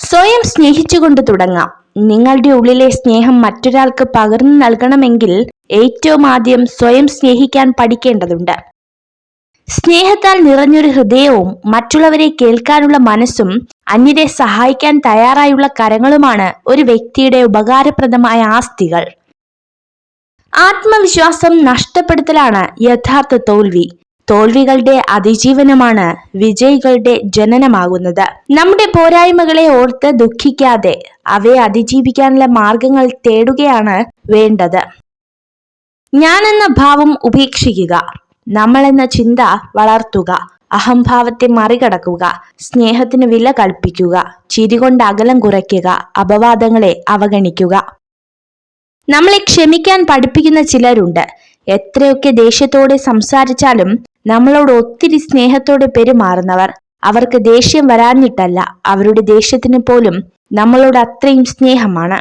സ്വയം സ്നേഹിച്ചുകൊണ്ട് തുടങ്ങാം. നിങ്ങളുടെ ഉള്ളിലെ സ്നേഹം മറ്റൊരാൾക്ക് പകർന്നു നൽകണമെങ്കിൽ ഏറ്റവും ആദ്യം സ്വയം സ്നേഹിക്കാൻ പഠിക്കേണ്ടതുണ്ട്. സ്നേഹത്താൽ നിറഞ്ഞൊരു ഹൃദയവും മറ്റുള്ളവരെ കേൾക്കാനുള്ള മനസ്സും അന്യരെ സഹായിക്കാൻ തയ്യാറായുള്ള കരങ്ങളുമാണ് ഒരു വ്യക്തിയുടെ ഉപകാരപ്രദമായ ആസ്തികൾ. ആത്മവിശ്വാസം നഷ്ടപ്പെടുത്തലാണ് യഥാർത്ഥ തോൽവി. തോൽവികളുടെ അതിജീവനമാണ് വിജയികളുടെ ജനനമാകുന്നത്. നമ്മുടെ പോരായ്മകളെ ഓർത്ത് ദുഃഖിക്കാതെ അവയെ അതിജീവിക്കാനുള്ള മാർഗങ്ങൾ തേടുകയാണ് വേണ്ടത്. ഞാനെന്ന ഭാവം ഉപേക്ഷിക്കുക, നമ്മളെന്ന ചിന്ത വളർത്തുക, അഹംഭാവത്തെ മറികടക്കുക, സ്നേഹത്തിന് വില കൽപ്പിക്കുക, ചിരികൊണ്ട് അകലം കുറയ്ക്കുക, അപവാദങ്ങളെ അവഗണിക്കുക. നമ്മളെ ക്ഷമിക്കാൻ പഠിപ്പിക്കുന്ന ചിലരുണ്ട്. എത്രയൊക്കെ ദേഷ്യത്തോടെ സംസാരിച്ചാലും നമ്മളോട് ഒത്തിരി സ്നേഹത്തോടെ പെരുമാറുന്നവർ. അവർക്ക് ദേഷ്യം വരാഞ്ഞിട്ടല്ല, അവരുടെ ദേഷ്യത്തിന് പോലും നമ്മളോട് അത്രയും സ്നേഹമാണ്.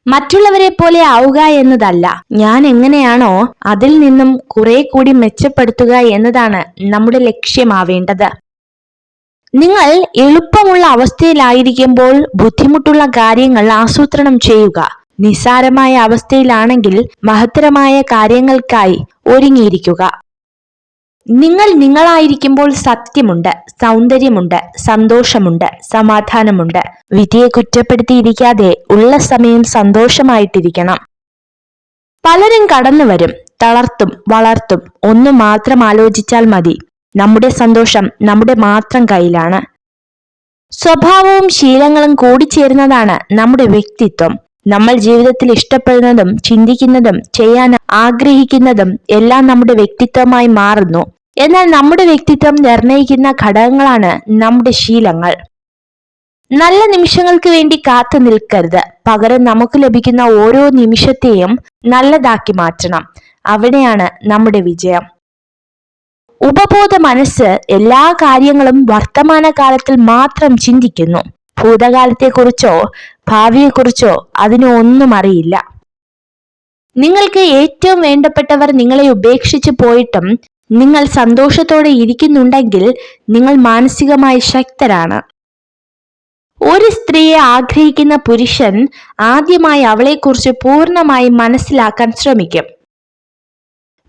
മറ്റുള്ളവരെ പോലെ ആവുക എന്നതല്ല, ഞാൻ എങ്ങനെയാണോ അതിൽ നിന്നും കുറെ കൂടി മെച്ചപ്പെടുത്തുക എന്നതാണ് നമ്മുടെ ലക്ഷ്യമാവേണ്ടത്. നിങ്ങൾ എളുപ്പമുള്ള അവസ്ഥയിലായിരിക്കുമ്പോൾ ബുദ്ധിമുട്ടുള്ള കാര്യങ്ങൾ ആസൂത്രണം ചെയ്യുക. നിസ്സാരമായ അവസ്ഥയിലാണെങ്കിൽ മഹത്തരമായ കാര്യങ്ങൾക്കായി ഒരുങ്ങിയിരിക്കുക. നിങ്ങൾ നിങ്ങളായിരിക്കുമ്പോൾ സത്യമുണ്ട്, സൗന്ദര്യമുണ്ട്, സന്തോഷമുണ്ട്, സമാധാനമുണ്ട്. വിധിയെ കുറ്റപ്പെടുത്തിയിരിക്കാതെ ഉള്ള സമയം സന്തോഷമായിട്ടിരിക്കണം. പലരും കടന്നു വരും, തളർത്തും, വളർത്തും. ഒന്നു മാത്രം ആലോചിച്ചാൽ മതി, നമ്മുടെ സന്തോഷം നമ്മുടെ മാത്രം കയ്യിലാണ്. സ്വഭാവവും ശീലങ്ങളും കൂടിച്ചേരുന്നതാണ് നമ്മുടെ വ്യക്തിത്വം. നമ്മൾ ജീവിതത്തിൽ ഇഷ്ടപ്പെടുന്നതും ചിന്തിക്കുന്നതും ചെയ്യാൻ ആഗ്രഹിക്കുന്നതും എല്ലാം നമ്മുടെ വ്യക്തിത്വമായി മാറുന്നു. എന്നാൽ നമ്മുടെ വ്യക്തിത്വം നിർണയിക്കുന്ന ഘടകങ്ങളാണ് നമ്മുടെ ശീലങ്ങൾ. നല്ല നിമിഷങ്ങൾക്ക് വേണ്ടി കാത്തു നിൽക്കരുത്, പകരം നമുക്ക് ലഭിക്കുന്ന ഓരോ നിമിഷത്തെയും നല്ലതാക്കി മാറ്റണം. അവിടെയാണ് നമ്മുടെ വിജയം. ഉപബോധ മനസ്സ് എല്ലാ കാര്യങ്ങളും വർത്തമാനകാലത്തിൽ മാത്രം ചിന്തിക്കുന്നു. ഭൂതകാലത്തെക്കുറിച്ചോ ഭാവിയെക്കുറിച്ചോ അതിന് ഒന്നും അറിയില്ല. നിങ്ങൾക്ക് ഏറ്റവും വേണ്ടപ്പെട്ടവർ നിങ്ങളെ ഉപേക്ഷിച്ചു പോയിട്ടും നിങ്ങൾ സന്തോഷത്തോടെ ഇരിക്കുന്നുണ്ടെങ്കിൽ നിങ്ങൾ മാനസികമായി ശക്തരാണ്. ഒരു സ്ത്രീയെ ആഗ്രഹിക്കുന്ന പുരുഷൻ ആദ്യമായി അവളെക്കുറിച്ച് പൂർണ്ണമായി മനസ്സിലാക്കാൻ ശ്രമിക്കും.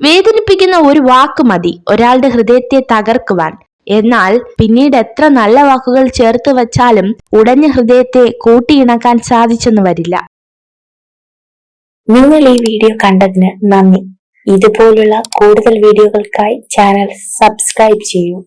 വേദനിപ്പിക്കുന്ന ഒരു വാക്ക് മതി ഒരാളുടെ ഹൃദയത്തെ തകർക്കുവാൻ. എന്നാൽ പിന്നീട് എത്ര നല്ല വാക്കുകൾ ചേർത്ത് വച്ചാലും ഉടഞ്ഞ ഹൃദയത്തെ കൂട്ടിയിണക്കാൻ സാധിച്ചെന്ന് വരില്ല. നിങ്ങൾ ഈ വീഡിയോ കണ്ടതിന് നന്ദി. ഇതുപോലുള്ള കൂടുതൽ വീഡിയോകൾക്കായി ചാനൽ സബ്സ്ക്രൈബ് ചെയ്യൂ.